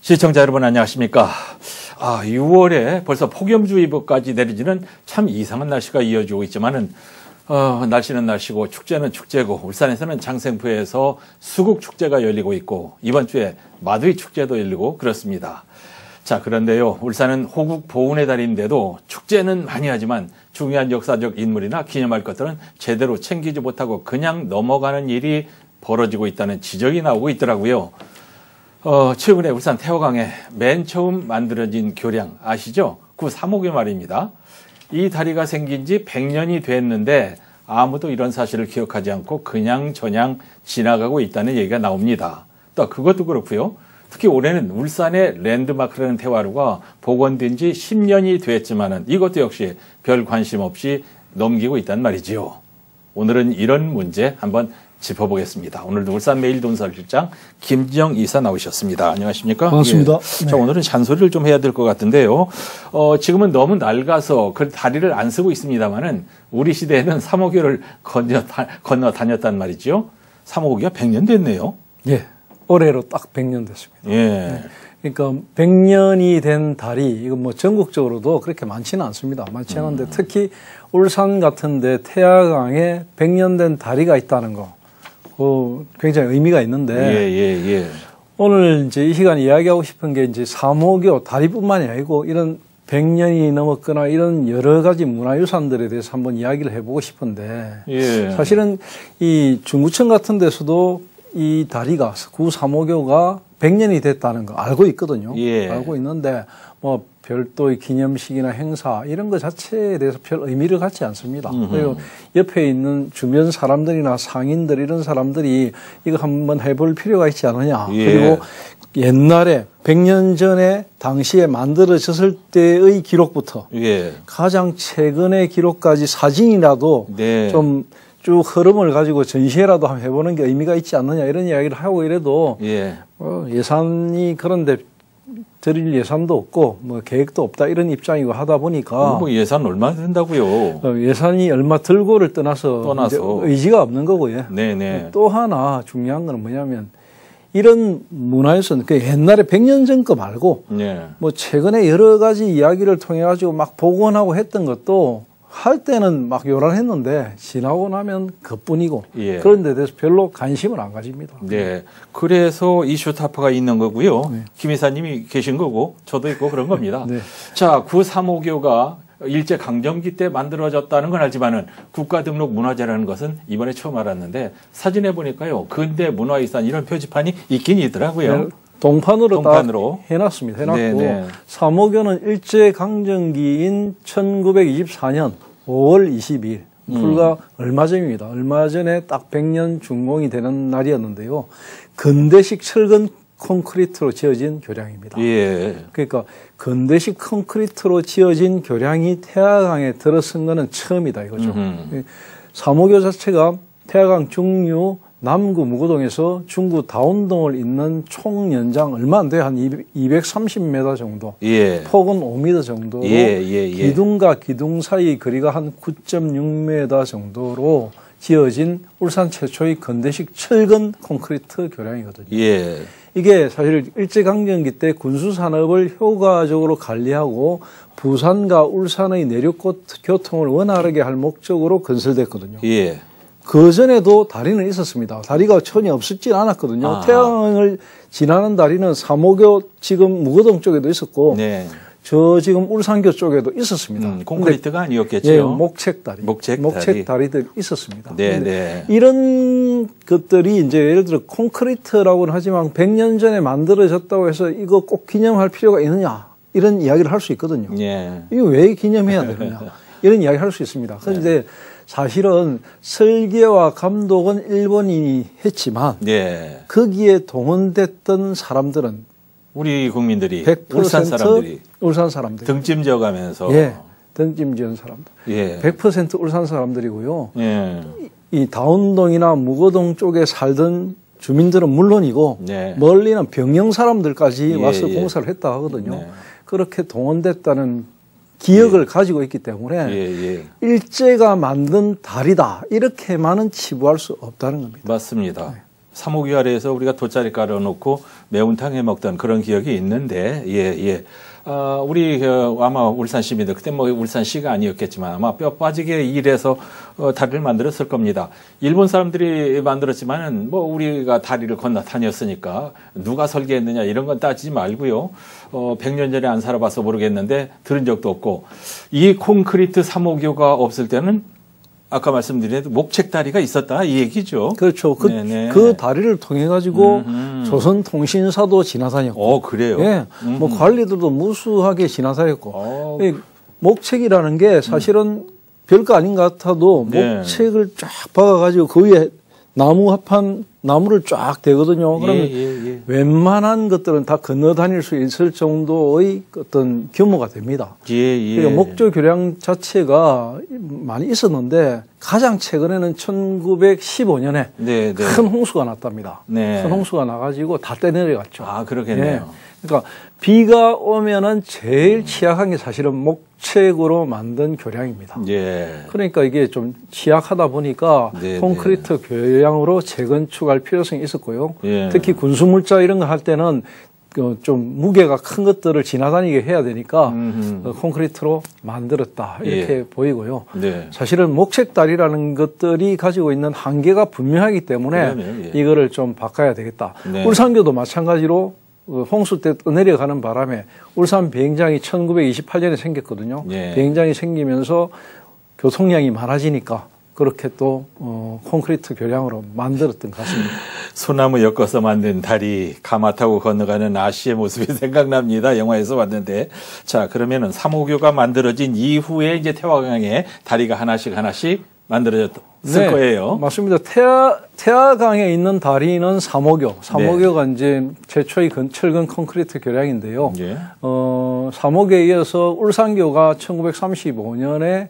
시청자 여러분 안녕하십니까. 6월에 벌써 폭염주의보까지 내리지는 참 이상한 날씨가 이어지고 있지만은 날씨는 날씨고 축제는 축제고 울산에서는 장생포에서 수국축제가 열리고 있고 이번 주에 마드위 축제도 열리고 그렇습니다. 자, 그런데요, 울산은 호국 보훈의 달인데도 축제는 많이 하지만 중요한 역사적 인물이나 기념할 것들은 제대로 챙기지 못하고 그냥 넘어가는 일이 벌어지고 있다는 지적이 나오고 있더라고요. 최근에 울산 태화강에 맨 처음 만들어진 교량 아시죠? 구 3호교 말입니다. 이 다리가 생긴 지 100년이 됐는데 아무도 이런 사실을 기억하지 않고 그냥 저냥 지나가고 있다는 얘기가 나옵니다. 또 그것도 그렇고요. 특히 올해는 울산의 랜드마크라는 태화로가 복원된 지 10년이 됐지만은 이것도 역시 별 관심 없이 넘기고 있단 말이지요. 오늘은 이런 문제 한번 짚어보겠습니다. 오늘도 울산매일동설실장 김지영 이사 나오셨습니다. 안녕하십니까? 반갑습니다. 예. 자, 오늘은 잔소리를 좀 해야 될 것 같은데요. 지금은 너무 낡아서 그 다리를 안 쓰고 있습니다만은 우리 시대에는 3호교를 건너 다녔단 말이죠. 3호교가 100년 됐네요. 예. 올해로 딱 100년 됐습니다. 예. 네. 그러니까 100년이 된 다리, 이건 뭐 전국적으로도 그렇게 많지는 않습니다. 많지 않은데 특히 울산 같은데 태화강에 100년 된 다리가 있다는 거, 굉장히 의미가 있는데. 오늘 이제 이 시간에 이야기하고 싶은 게 이제 3호교 다리뿐만이 아니고 이런 100년이 넘었거나 이런 여러 가지 문화유산들에 대해서 한번 이야기를 해보고 싶은데. 사실은 이 중구청 같은 데서도 이 다리가 구 3호교가 100년이 됐다는 거 알고 있거든요. 알고 있는데 뭐 별도의 기념식이나 행사 이런 것 자체에 대해서 별 의미를 갖지 않습니다. 그리고 옆에 있는 주변 사람들이나 상인들 이런 사람들이 이거 한번 해볼 필요가 있지 않느냐. 그리고 옛날에 100년 전에 당시에 만들어졌을 때의 기록부터 가장 최근의 기록까지 사진이라도 좀 쭉 흐름을 가지고 전시회라도 한번 해보는 게 의미가 있지 않느냐 이런 이야기를 하고 이래도 예산이 그런데 드릴 예산도 없고 뭐 계획도 없다 이런 입장이고 하다 보니까 뭐 예산 얼마 든다고요? 예산이 얼마 들고를 떠나서 의지가 없는 거고요. 또 하나 중요한 건 뭐냐면 이런 문화유산 그 옛날에 100년 전 거 말고 뭐 최근에 여러 가지 이야기를 통해 가지고 막 복원하고 했던 것도 할 때는 막 요란했는데 지나고 나면 그뿐이고 그런 데 대해서 별로 관심을 안 가집니다. 그래서 이슈타파가 있는 거고요. 김 이사님이 계신 거고 저도 있고 그런 겁니다. 자, 구 3호교가 일제강점기 때 만들어졌다는 건 알지만은 국가등록 문화재라는 것은 이번에 처음 알았는데 사진에 보니까요. 근대 문화유산 이런 표지판이 있긴 있더라고요. 동판으로 딱 해놨습니다. 해놨고 3호교는 일제강점기인 1924년 5월 22일 불과 얼마 전입니다. 얼마 전에 딱 100년 준공이 되는 날이었는데요. 근대식 철근 콘크리트로 지어진 교량입니다. 그러니까 근대식 콘크리트로 지어진 교량이 태화강에 들어선 거는 처음이다 이거죠. 3호교 자체가 태화강 중류 남구 무구동에서 중구 다운동을 잇는 총 연장 얼마 안 돼요. 한 230m 정도. 폭은 5m 정도로 기둥과 기둥 사이 거리가 한 9.6m 정도로 지어진 울산 최초의 근대식 철근 콘크리트 교량이거든요. 이게 사실 일제강점기 때 군수산업을 효과적으로 관리하고 부산과 울산의 내륙 교통을 원활하게 할 목적으로 건설됐거든요. 그 전에도 다리는 있었습니다. 다리가 전혀 없었진 않았거든요. 태화강을 지나는 다리는 3호교 지금 무거동 쪽에도 있었고, 저 지금 울산교 쪽에도 있었습니다. 콘크리트가 아니었겠죠. 목책다리. 목책다리들 있었습니다. 이런 것들이 이제 예를 들어 콘크리트라고는 하지만 100년 전에 만들어졌다고 해서 이거 꼭 기념할 필요가 있느냐. 이런 이야기를 할 수 있거든요. 이거 왜 기념해야 되느냐. 이런 이야기 할 수 있습니다. 그런데 사실은 설계와 감독은 일본인이 했지만 거기에 동원됐던 사람들은 우리 국민들이 100% 울산 사람들 등짐져 가면서 등짐지은 사람들 100% 울산 사람들이고요. 이 다운동이나 무거동 쪽에 살던 주민들은 물론이고 멀리는 병영 사람들까지 와서 공사를 했다 하거든요. 그렇게 동원됐다는 기억을 가지고 있기 때문에 일제가 만든 다리다 이렇게만은 치부할 수 없다는 겁니다. 맞습니다. 3호교 아래에서 우리가 돗자리 깔아놓고 매운탕 해 먹던 그런 기억이 있는데, 예. 우리 아마 울산 시민들 그때 뭐 울산시가 아니었겠지만 아마 뼈 빠지게 일해서 다리를 만들었을 겁니다. 일본 사람들이 만들었지만은 뭐 우리가 다리를 건너 다녔으니까 누가 설계했느냐 이런 건 따지지 말고요. 100년 전에 안 살아봐서 모르겠는데 들은 적도 없고 이 콘크리트 3호교가 없을 때는 아까 말씀드린 목책 다리가 있었다 이 얘기죠. 그렇죠. 그 다리를 통해 가지고 조선통신사도 지나다녔고. 그래요? 예. 뭐 관리들도 무수하게 지나다녔고. 목책이라는 게 사실은 별거 아닌 것 같아도 목책을 쫙 박아 가지고 그 위에 나무를 쫙 대거든요. 그러면 웬만한 것들은 다 건너 다닐 수 있을 정도의 어떤 규모가 됩니다. 그러니까 목조 교량 자체가 많이 있었는데 가장 최근에는 1915년에 큰 홍수가 났답니다. 큰 홍수가 나가지고 다 떼내려갔죠. 그러겠네요. 그러니까 비가 오면은 제일 취약한 게 사실은 목책으로 만든 교량입니다. 그러니까 이게 좀 취약하다 보니까 콘크리트 교량으로 재건축할 필요성이 있었고요. 특히 군수물자 이런 거 할 때는 좀 무게가 큰 것들을 지나다니게 해야 되니까 콘크리트로 만들었다 이렇게 보이고요. 사실은 목책다리라는 것들이 가지고 있는 한계가 분명하기 때문에 이거를 좀 바꿔야 되겠다. 울산교도 마찬가지로 홍수 때 떠내려가는 바람에 울산 비행장이 1928년에 생겼거든요. 비행장이 생기면서 교통량이 많아지니까 그렇게 또 콘크리트 교량으로 만들었던 것 같습니다. 소나무 엮어서 만든 다리, 가마 타고 건너가는 아씨의 모습이 생각납니다. 영화에서 봤는데. 자, 그러면은 3호교가 만들어진 이후에 이제 태화강에 다리가 하나씩 만들어졌을 거예요. 맞습니다. 태화강에 있는 다리는 3호교가 이제 최초의 철근 콘크리트 교량인데요. 3호교에 이어서 울산교가 1935년에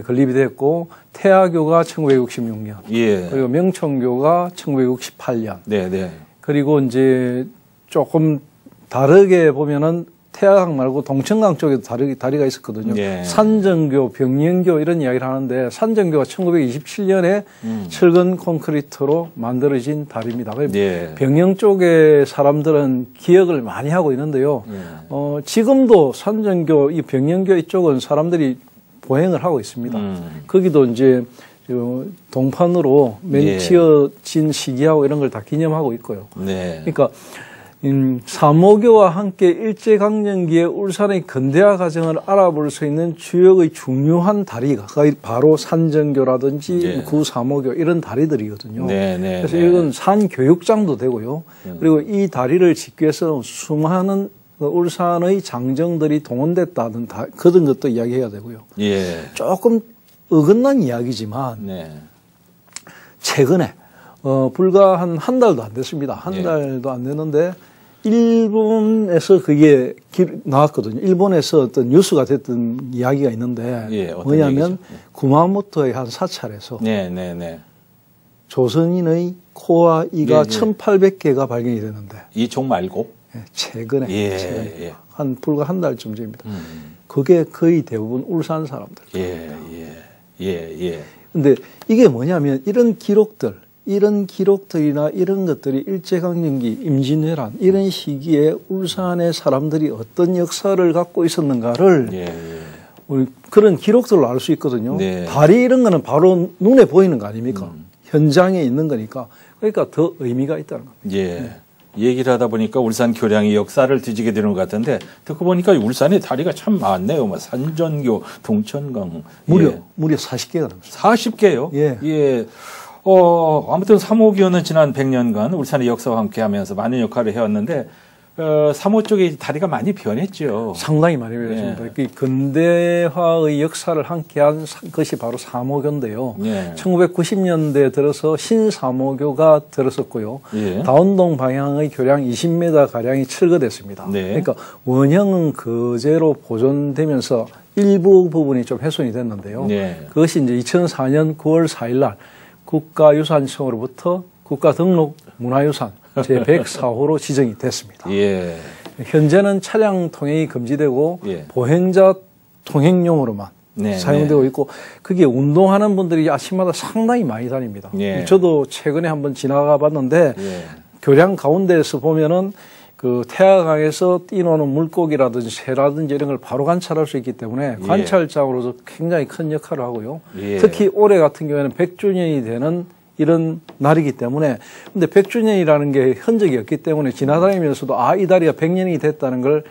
건립이 됐고 태화교가 1966년, 그리고 명천교가 1968년, 그리고 이제 조금 다르게 보면은 태화강 말고 동천강 쪽에도 다리가 있었거든요. 산정교, 병영교 이런 이야기를 하는데 산정교가 1927년에 철근 콘크리트로 만들어진 다리입니다. 병영 쪽의 사람들은 기억을 많이 하고 있는데요. 지금도 산정교, 이 병영교 이쪽은 사람들이 보행을 하고 있습니다. 거기도 이제 동판으로 치어진 시기하고 이런 걸 다 기념하고 있고요. 그러니까 3호교와 함께 일제강점기의 울산의 근대화 과정을 알아볼 수 있는 주역의 중요한 다리가 바로 산정교라든지 구 3호교 이런 다리들이거든요. 그래서 이건 산교육장도 되고요. 그리고 이 다리를 짓기 위해서 수많은 울산의 장정들이 동원됐다는 그런 것도 이야기해야 되고요. 조금 어긋난 이야기지만 최근에 불과 한 달도 안 됐습니다. 한 달도 안 됐는데 일본에서 그게 나왔거든요. 일본에서 어떤 뉴스가 됐던 이야기가 있는데 뭐냐면 구마모토의 한 사찰에서 조선인의 코와 이가 1800개가 발견이 됐는데 이 종 말고? 최근에 불과 한 달쯤 전입니다. 그게 거의 대부분 울산 사람들. 근데 이게 뭐냐면 이런 기록들이나 이런 것들이 일제강점기, 임진왜란 이런 시기에 울산의 사람들이 어떤 역사를 갖고 있었는가를 우리 그런 기록들로 알 수 있거든요. 다리 이런 거는 바로 눈에 보이는 거 아닙니까? 현장에 있는 거니까. 그러니까 더 의미가 있다는 겁니다. 얘기를 하다 보니까 울산 교량의 역사를 뒤지게 되는 것 같은데 듣고 보니까 울산에 다리가 참 많네요. 뭐 산전교, 동천강 무려 40개가 넘습니다. 40개요? 아무튼 3호교는 지난 100년간 울산의 역사와 함께하면서 많은 역할을 해왔는데 3호 쪽에 다리가 많이 변했죠. 상당히 많이 변했습니다. 근대화의 역사를 함께한 것이 바로 3호교인데요. 1990년대 들어서 신3호교가 들었었고요. 다운동 방향의 교량 20m 가량이 철거됐습니다. 그러니까 원형은 그대로 보존되면서 일부 부분이 좀 훼손이 됐는데요. 그것이 이제 2004년 9월 4일 날 국가유산청으로부터 국가등록문화유산 제104호로 지정이 됐습니다. 현재는 차량 통행이 금지되고 보행자 통행용으로만 네, 사용되고 있고 그게 운동하는 분들이 아침마다 상당히 많이 다닙니다. 예. 저도 최근에 한번 지나가 봤는데 교량 가운데에서 보면은 그 태화강에서 뛰노는 물고기라든지 새라든지 이런 걸 바로 관찰할 수 있기 때문에 관찰장으로서 굉장히 큰 역할을 하고요. 특히 올해 같은 경우에는 100주년이 되는 이런 날이기 때문에 근데 100주년이라는 게 흔적이 없기 때문에 지나다니면서도 이 다리가 100년이 됐다는 걸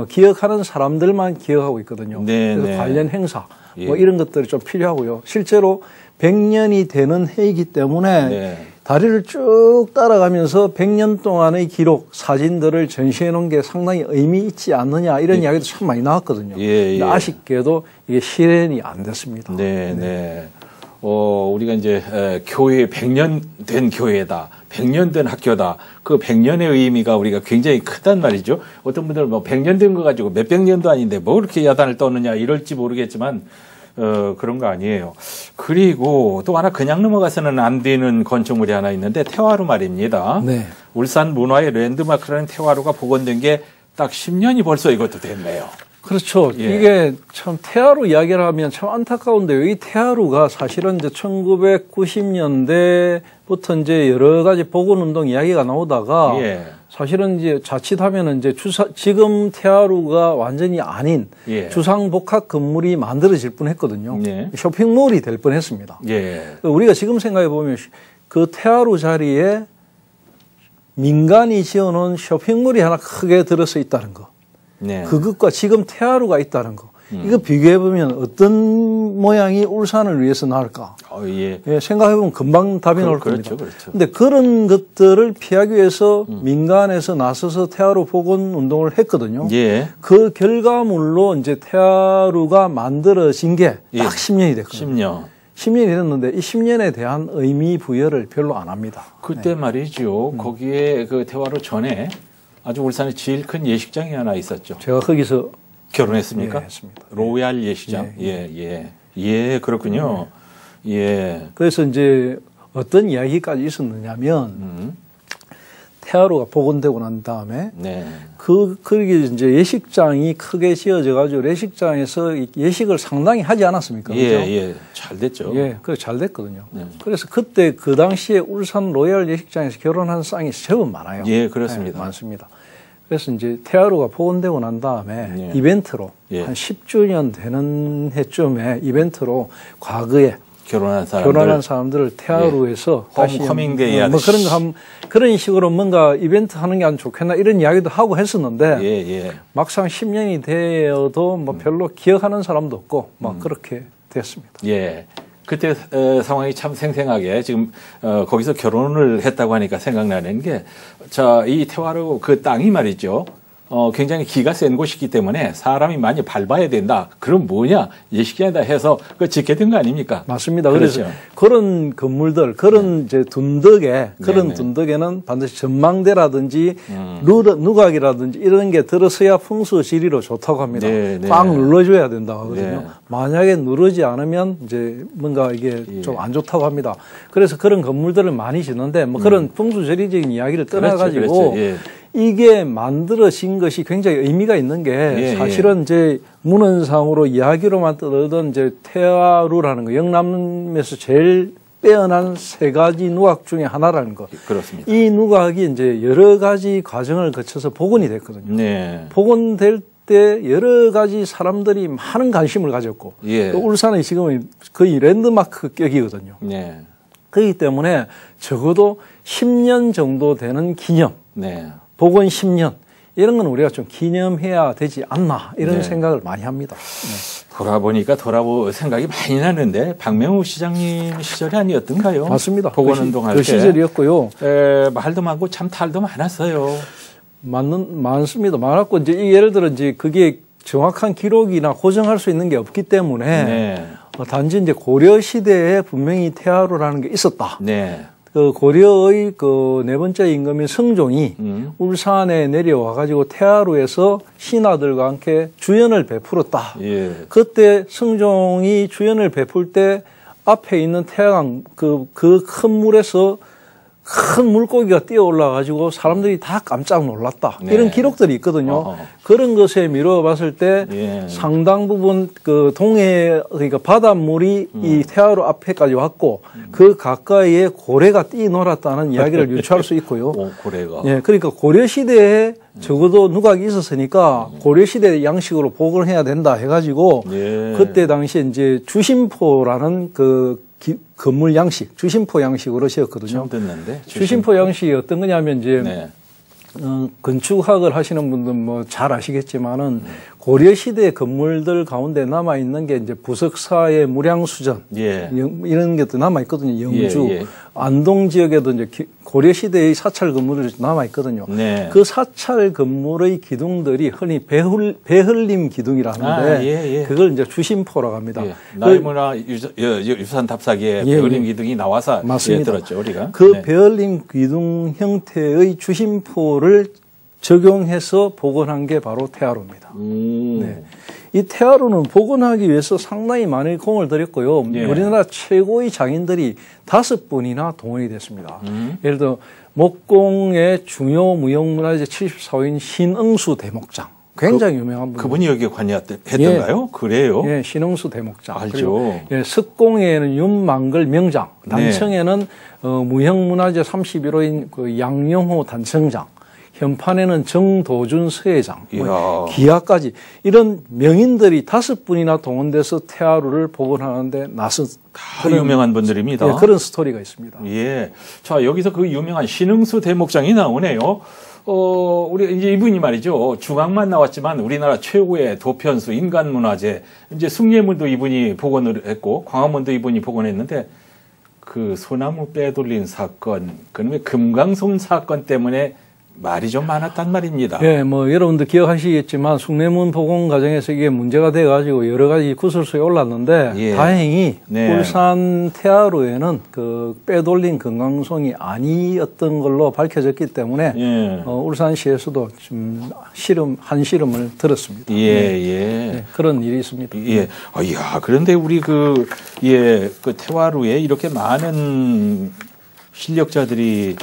기억하는 사람들만 기억하고 있거든요. 그래서 관련 행사 뭐 이런 것들이 좀 필요하고요. 실제로 100년이 되는 해이기 때문에 다리를 쭉 따라가면서 100년 동안의 기록, 사진들을 전시해 놓은 게 상당히 의미 있지 않느냐 이런 이야기도 참 많이 나왔거든요. 근데 아쉽게도 이게 실현이 안 됐습니다. 우리가 이제 교회 100년 된 교회다, 100년 된 학교다. 그 100년의 의미가 우리가 굉장히 크단 말이죠. 어떤 분들은 뭐 100년 된 거 가지고 몇백 년도 아닌데 뭐 그렇게 야단을 떠느냐 이럴지 모르겠지만 그런 거 아니에요. 그리고 또 하나 그냥 넘어가서는 안 되는 건축물이 하나 있는데 태화루 말입니다. 울산 문화의 랜드마크라는 태화루가 복원된 게 딱 10년이 벌써 이것도 됐네요. 그렇죠. 이게 참 태화루 이야기를 하면 참 안타까운데요. 이 태화루가 사실은 이제 1990년대부터 이제 여러 가지 복원운동 이야기가 나오다가 사실은 이제 자칫하면은 이제 지금 태화루가 완전히 아닌 주상복합 건물이 만들어질 뻔했거든요. 쇼핑몰이 될 뻔했습니다. 우리가 지금 생각해 보면 그 태화루 자리에 민간이 지어놓은 쇼핑몰이 하나 크게 들어서 있다는 거. 그것과 지금 태화루가 있다는 거. 이거 비교해보면 어떤 모양이 울산을 위해서 나을까? 생각해보면 금방 답이 나올 겁니다. 그런데 그런 것들을 피하기 위해서 민간에서 나서서 태화루 복원 운동을 했거든요. 그 결과물로 이제 태화루가 만들어진 게 딱 10년이 됐거든요. 10년이 됐는데 이 10년에 대한 의미 부여를 별로 안 합니다. 그때 말이죠. 거기에 그 태화루 전에 아주 울산에 제일 큰 예식장이 하나 있었죠. 제가 거기서 결혼했습니까? 했습니다. 로얄 예식장. 그렇군요. 그래서 이제 어떤 이야기까지 있었느냐면 태화루가 복원되고 난 다음에 그게 이제 예식장이 크게 지어져 가지고 예식장에서 예식을 상당히 하지 않았습니까? 잘 됐죠. 그래 잘 됐거든요. 그래서 그때 그 당시에 울산 로얄 예식장에서 결혼한 쌍이 제법 많아요. 그렇습니다. 많습니다. 그래서 이제 태화루가 복원되고 난 다음에 이벤트로 한 10주년 되는 해쯤에 이벤트로 과거에 결혼한 사람들을 태화루에서 다시 홈커밍데이 뭐 그런 식으로 뭔가 이벤트 하는 게 안 좋겠나 이런 이야기도 하고 했었는데 막상 10년이 되어도 뭐 별로 기억하는 사람도 없고 뭐 그렇게 됐습니다. 그때 상황이 참 생생하게 지금 거기서 결혼을 했다고 하니까 생각나는 게 이 태화루 그 땅이 말이죠. 굉장히 기가 센 곳이기 때문에 사람이 많이 밟아야 된다. 그럼 뭐냐? 예식장에다 해서 그 짓게 된 거 아닙니까? 맞습니다. 그래서 그런 건물들, 그런 이제 둔덕에, 그런 둔덕에는 반드시 전망대라든지 누각이라든지 이런 게 들어서야 풍수지리로 좋다고 합니다. 꽉 눌러줘야 된다고 하거든요. 만약에 누르지 않으면 이제 뭔가 이게 좀 안 좋다고 합니다. 그래서 그런 건물들을 많이 짓는데 뭐 그런 풍수지리적인 이야기를 떠나가지고 이게 만들어진 것이 굉장히 의미가 있는 게 사실은 이제 문헌상으로 이야기로만 떠들던 이제 태화루라는 거, 영남에서 제일 빼어난 세 가지 누각 중에 하나라는 것. 그렇습니다. 이 누각이 이제 여러 가지 과정을 거쳐서 복원이 됐거든요. 복원될 때 여러 가지 사람들이 많은 관심을 가졌고 또 울산의 지금은 거의 랜드마크격이거든요. 그렇기 때문에 적어도 10년 정도 되는 기념. 복원 10년 이런 건 우리가 좀 기념해야 되지 않나 이런 생각을 많이 합니다. 돌아보니까 돌아볼 생각이 많이 나는데 박명우 시장님 시절이 아니었던가요? 맞습니다. 복원운동할 그 시절이었고요. 말도 많고 참 탈도 많았어요. 많습니다. 많았고 이제 예를 들어 이제 그게 정확한 기록이나 고정할 수 있는 게 없기 때문에 단지 이제 고려 시대에 분명히 태화루라는 게 있었다. 그 고려의 그 네 번째 임금인 성종이 울산에 내려와 가지고 태화루에서 신하들과 함께 주연을 베풀었다. 그때 성종이 주연을 베풀 때 앞에 있는 태화강 그 큰 물에서 큰 물고기가 뛰어 올라가지고 사람들이 다 깜짝 놀랐다. 네. 이런 기록들이 있거든요. 그런 것에 미루어 봤을 때 예. 상당 부분 그 동해, 그러니까 바닷물이 이 태화로 앞에까지 왔고 그 가까이에 고래가 뛰놀았다는 이야기를 유추할 수 있고요. 오, 고래가. 예, 그러니까 고려시대에 적어도 누각이 있었으니까 고려시대 양식으로 복원을 해야 된다 해가지고 예. 그때 당시에 이제 주심포라는 그 건물 양식, 주심포 양식으로 지었거든요. 처음 듣는데. 주심포 양식이 어떤 거냐면 이제 네. 건축학을 하시는 분들 뭐 잘 아시겠지만은 고려 시대 건물들 가운데 남아 있는 게 이제 부석사의 무량수전 예. 이런 것도 남아 있거든요. 영주, 예, 예. 안동 지역에도 이제 고려 시대의 사찰 건물들이 남아 있거든요. 네. 그 사찰 건물의 기둥들이 흔히 배흘림 기둥이라 하는데 예. 그걸 이제 주심포라고 합니다. 예. 나이문화 유산 답사기에 배흘림 기둥이 나와서 맞습니다. 들었죠, 우리가. 그 네. 배흘림 기둥 형태의 주심포를 적용해서 복원한 게 바로 태화로입니다. 네. 이 태화로는 복원하기 위해서 상당히 많은 공을 들였고요. 예. 우리나라 최고의 장인들이 5분이나 동원이 됐습니다. 예를 들어 목공의 중요 무형문화재 74호인 신응수 대목장. 굉장히 유명한 분. 그분이 여기에 관여했던가요? 예. 그래요? 예, 신응수 대목장. 알죠. 예, 석공에는 윤만글 명장. 단청에는 무형문화재 31호인 그 양영호 단청장. 현판에는 정도준 서회장, 기하까지 이런 명인들이 5분이나 동원돼서 태화루를 복원하는데 나선 다 유명한 분들입니다. 예, 그런 스토리가 있습니다. 예. 자, 여기서 그 유명한 신응수 대목장이 나오네요. 우리 이제 이분이 말이죠. 중앙만 나왔지만 우리나라 최고의 도편수 인간문화재. 이제 숭례문도 이분이 복원을 했고 광화문도 이분이 복원했는데 그 소나무 빼돌린 사건, 그놈의 금강솜 사건 때문에 말이 좀 많았단 말입니다. 예, 뭐 여러분들 기억하시겠지만 숭례문 복원 과정에서 이게 문제가 돼가지고 여러 가지 구설수에 올랐는데 예. 다행히 네. 울산 태화루에는 그 빼돌린 금강송이 아니었던 걸로 밝혀졌기 때문에 예. 울산시에서도 좀 한시름을 들었습니다. 예. 그런 일이 있습니다. 예. 그런데 우리 그 태화루에 이렇게 많은 실력자들이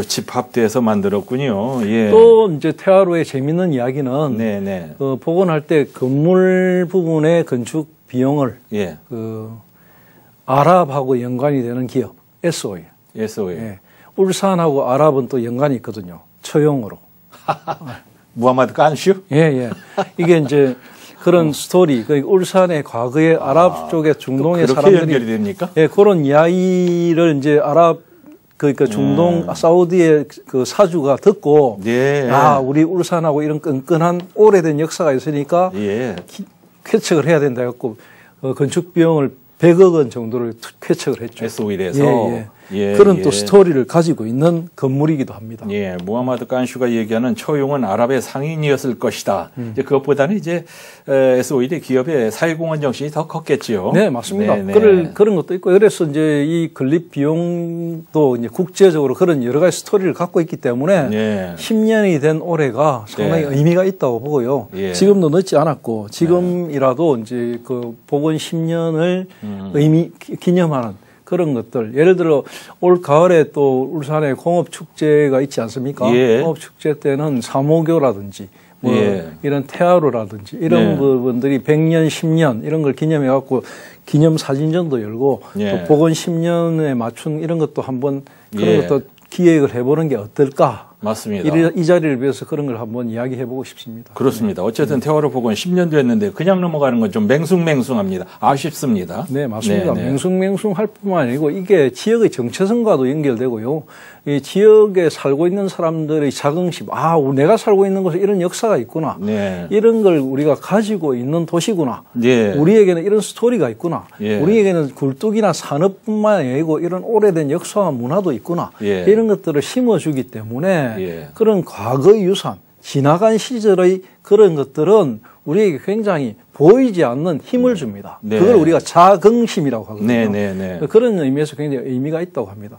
집합돼서 만들었군요. 예. 또 이제 태화루의 재밌는 이야기는 네네. 복원할 때 건물 부분의 건축 비용을 예. 아랍하고 연관이 되는 기업 SOE. 예. 울산하고 아랍은 또 연관이 있거든요. 처용으로. 무하마드 깐슈? 예. 이게 이제 그런 스토리, 그 울산의 과거에 아랍 쪽에 중동의 그렇게 사람들이 연결이 됩니까? 예, 그런 이야기를 이제 그러니까 중동 사우디의 그 사주가 듣고 예. 우리 울산하고 이런 끈끈한 오래된 역사가 있으니까 예. 쾌척을 해야 된다 해갖고 건축 비용을 100억 원 정도를 쾌척을 했죠. SOE에서 그런 또 스토리를 가지고 있는 건물이기도 합니다. 예, 무하마드 깐슈가 얘기하는 처용은 아랍의 상인이었을 것이다. 이제 그것보다는 이제 SOE 기업의 사회공헌 정신이 더 컸겠지요. 네, 맞습니다. 그런 것도 있고, 그래서 이제 이 건립 비용도 이제 국제적으로 그런 여러 가지 스토리를 갖고 있기 때문에 10년이 된 올해가 상당히 의미가 있다고 보고요. 지금도 늦지 않았고 지금이라도 이제 그 복원 10년을 기념하는 그런 것들. 예를 들어 올 가을에 또 울산에 공업축제가 있지 않습니까? 공업축제 때는 사모교라든지 이런 태화루라든지 이런 부분들이 100년, 10년 이런 걸 기념해 갖고 기념 사진전도 열고 또 복원 10년에 맞춘 이런 것도 한번 그런 것도 기획을 해보는 게 어떨까? 맞습니다. 이 자리를 위해서 그런 걸 한번 이야기해보고 싶습니다. 그렇습니다. 어쨌든 태화루 복원 10년 됐는데 그냥 넘어가는 건 좀 맹숭맹숭합니다. 아쉽습니다. 네, 맞습니다. 맹숭맹숭할 뿐만 아니고 이게 지역의 정체성과도 연결되고요. 이 지역에 살고 있는 사람들의 자긍심, 내가 살고 있는 곳에 이런 역사가 있구나. 이런 걸 우리가 가지고 있는 도시구나. 우리에게는 이런 스토리가 있구나. 우리에게는 굴뚝이나 산업뿐만 아니고 이런 오래된 역사와 문화도 있구나. 이런 것들을 심어주기 때문에 그런 과거의 유산, 지나간 시절의 그런 것들은 우리에게 굉장히 보이지 않는 힘을 줍니다. 그걸 우리가 자긍심이라고 하거든요. 그런 의미에서 굉장히 의미가 있다고 합니다.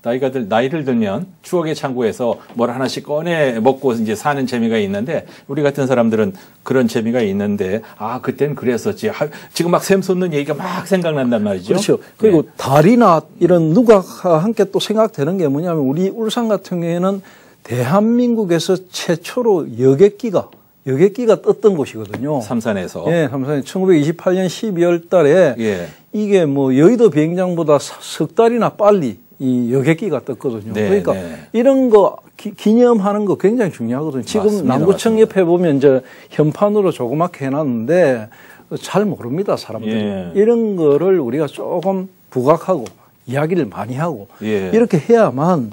나이를 들면 추억의 창고에서 뭘 하나씩 꺼내 먹고 이제 사는 재미가 있는데 우리 같은 사람들은 그런 재미가 있는데 그땐 그랬었지. 지금 막 샘 솟는 얘기가 막 생각난단 말이죠. 그렇죠. 그리고 달이나 이런 누각과 함께 또 생각되는 게 뭐냐면 우리 울산 같은 경우에는 대한민국에서 최초로 여객기가 떴던 곳이거든요. 삼산에서. 예, 삼산에 1928년 12월 달에 예. 이게 뭐 여의도 비행장보다 석 달이나 빨리 이 여객기가 떴거든요. 네, 그러니까 네. 이런 거 기념하는 거 굉장히 중요하거든요. 지금 맞습니다, 남구청 맞습니다. 옆에 보면 이제 현판으로 조그맣게 해놨는데 잘 모릅니다, 사람들이. 예. 이런 거를 우리가 조금 부각하고 이야기를 많이 하고 예. 이렇게 해야만이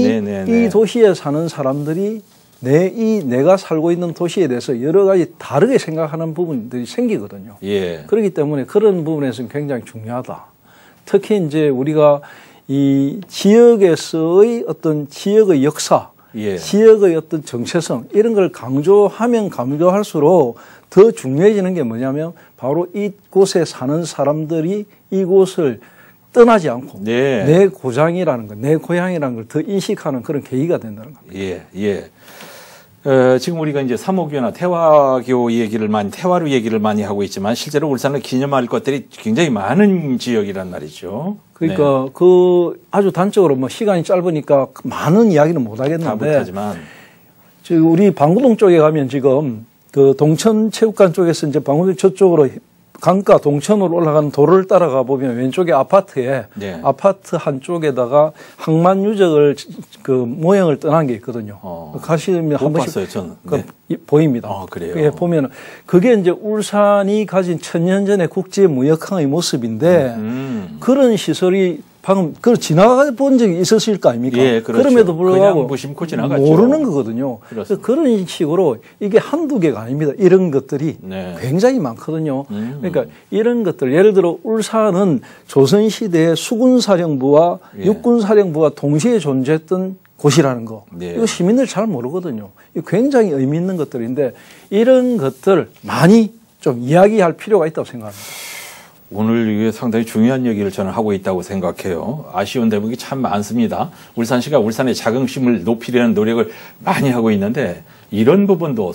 네, 네, 네. 이 도시에 사는 사람들이 내가 살고 있는 도시에 대해서 여러 가지 다르게 생각하는 부분들이 생기거든요. 예. 그렇기 때문에 그런 부분에서는 굉장히 중요하다. 특히 이제 우리가 이 지역에서의 어떤 지역의 역사, 예. 지역의 어떤 정체성 이런 걸 강조하면 강조할수록 더 중요해지는 게 뭐냐면 바로 이곳에 사는 사람들이 이곳을 떠나지 않고 네. 내 고장이라는 것, 내 고향이라는 걸 더 인식하는 그런 계기가 된다는 겁니다. 예, 예. 지금 우리가 이제 삼오교나 태화교 태화루 얘기를 많이 하고 있지만 실제로 울산을 기념할 것들이 굉장히 많은 지역이란 말이죠. 그러니까 네. 아주 단적으로 뭐 시간이 짧으니까 많은 이야기는 못 다 하겠는데 못하지만 지금 우리 방구동 쪽에 가면 지금 그 동천체육관 쪽에서 이제 방구동 저쪽으로 강가 동천으로 올라가는 도로를 따라가 보면 왼쪽에 아파트에 네. 아파트 한쪽에다가 항만 유적을 그 모형을 떠난 게 있거든요. 가시면 한 번씩 봤어요, 저는. 네. 보입니다. 그래요. 그게 보면 그게 이제 울산이 가진 천년 전의 국제 무역항의 모습인데 그런 시설이 방금 지나가 본 적이 있었을 거 아닙니까? 예, 그렇죠. 그럼에도 불구하고 그냥 무심코 지나갔죠. 모르는 거거든요. 그래서 그런 식으로 이게 한두 개가 아닙니다. 이런 것들이 네. 굉장히 많거든요. 그러니까 이런 것들 예를 들어 울산은 조선시대의 수군사령부와 예. 육군사령부가 동시에 존재했던 곳이라는 거. 네. 이거 시민들 잘 모르거든요. 이거 굉장히 의미 있는 것들인데 이런 것들 많이 좀 이야기할 필요가 있다고 생각합니다. 오늘 이게 상당히 중요한 얘기를 저는 하고 있다고 생각해요. 아쉬운 대목이 참 많습니다. 울산시가 울산의 자긍심을 높이려는 노력을 많이 하고 있는데 이런 부분도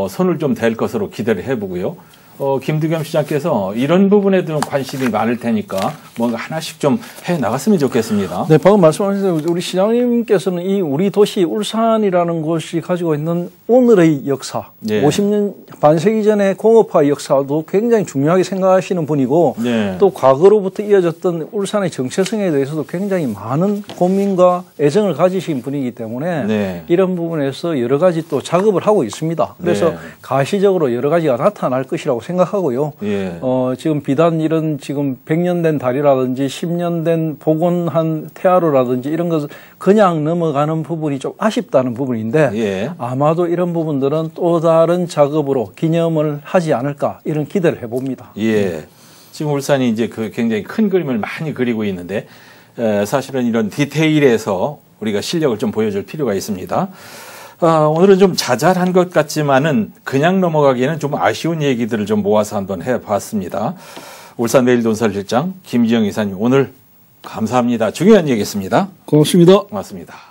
손을 좀 댈 것으로 기대를 해보고요. 김두겸 시장께서 이런 부분에 좀 관심이 많을 테니까 뭔가 하나씩 좀 해 나갔으면 좋겠습니다. 네, 방금 말씀하신 대로 우리 시장님께서는 이 우리 도시 울산이라는 곳이 가지고 있는 오늘의 역사, 네. 50년 반세기 전의 공업화 역사도 굉장히 중요하게 생각하시는 분이고 네. 또 과거로부터 이어졌던 울산의 정체성에 대해서도 굉장히 많은 고민과 애정을 가지신 분이기 때문에 네. 이런 부분에서 여러 가지 또 작업을 하고 있습니다. 그래서 네. 가시적으로 여러 가지가 나타날 것이라고 생각하고요. 예. 지금 비단 이런 지금 100년 된 다리라든지 10년 된 복원한 태화루라든지 이런 것을 그냥 넘어가는 부분이 좀 아쉽다는 부분인데 예. 아마도 이런 부분들은 또 다른 작업으로 기념을 하지 않을까 이런 기대를 해봅니다. 예. 지금 울산이 이제 굉장히 큰 그림을 많이 그리고 있는데 사실은 이런 디테일에서 우리가 실력을 좀 보여줄 필요가 있습니다. 오늘은 좀 자잘한 것 같지만은 그냥 넘어가기에는 좀 아쉬운 얘기들을 좀 모아서 한번 해봤습니다. 울산 매일논설실장 김지영 이사님 오늘 감사합니다. 중요한 얘기였습니다. 고맙습니다. 고맙습니다.